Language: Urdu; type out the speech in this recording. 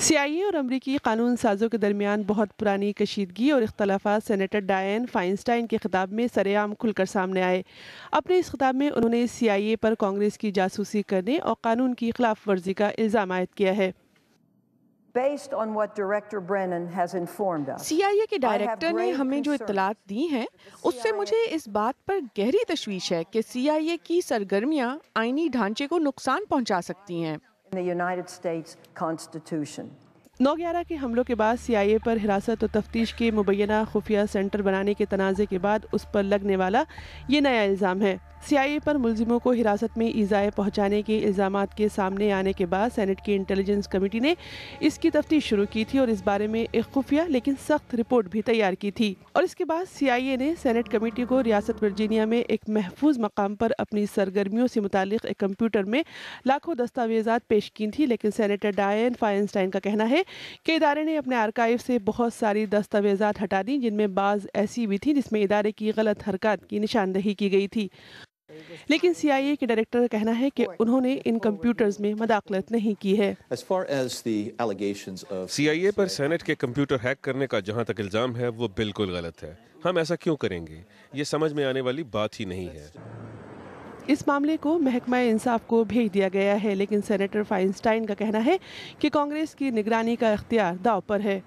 CIA اور امریکی قانون سازوں کے درمیان بہت پرانی کشیدگی اور اختلافات سینیٹر ڈائین فائنسٹائن کے خطاب میں سر عام کھل کر سامنے آئے۔ اپنے اس خطاب میں انہوں نے CIA پر کانگریس کی جاسوسی کرنے اور قانون کی خلاف ورزی کا الزام عائد کیا ہے۔ CIA کے ڈائریکٹر نے ہمیں جو اطلاعات دی ہیں اس سے مجھے اس بات پر گہری تشویش ہے کہ CIA کی سرگرمیاں آئینی ڈھانچے کو نقصان پہنچا سکتی ہیں۔ 9/11 کے حملوں کے بعد CIA پر حراست و تفتیش کے مبینہ خفیہ سینٹر بنانے کے تنازع کے بعد اس پر لگنے والا یہ نیا الزام ہے۔ CIA پر ملزموں کو حراست میں ایذائے پہنچانے کے الزامات کے سامنے آنے کے بعد سینٹ کی انٹیلیجنس کمیٹی نے اس کی تفتیش شروع کی تھی اور اس بارے میں ایک خفیہ لیکن سخت رپورٹ بھی تیار کی تھی، اور اس کے بعد CIA نے سینٹ کمیٹی کو ریاست ورجینیا میں ایک محفوظ مقام پر اپنی سرگرمیوں سے متعلق ایک کمپیوٹر میں لاکھوں دستاویزات پیش کی تھی، لیکن سینیٹر ڈائین فائنسٹائن کا کہنا ہے کہ ادارے نے اپنے آرکائیو سے بہت ساری دستاویزات ہٹا دیں، جن میں بعض ایسی بھی تھی جس میں ادارے کی غلط حرکات کی نشاندہی کی گئی تھی۔ لیکن CIA کے ڈائریکٹر کا کہنا ہے کہ انہوں نے ان کمپیوٹرز میں مداخلت نہیں کی ہے۔ CIA پر سینٹ کے کمپیوٹر ہیک کرنے کا جہاں تک الزام ہے وہ بالکل غلط ہے۔ ہم ایسا کیوں کریں گے؟ یہ سمجھ میں آنے والی بات ہی نہیں ہے۔ اس معاملے کو محکمہ انصاف کو بھیج دیا گیا ہے، لیکن سینیٹر فائنسٹائن کا کہنا ہے کہ کانگریس کی نگرانی کا اختیار داؤ پر ہے۔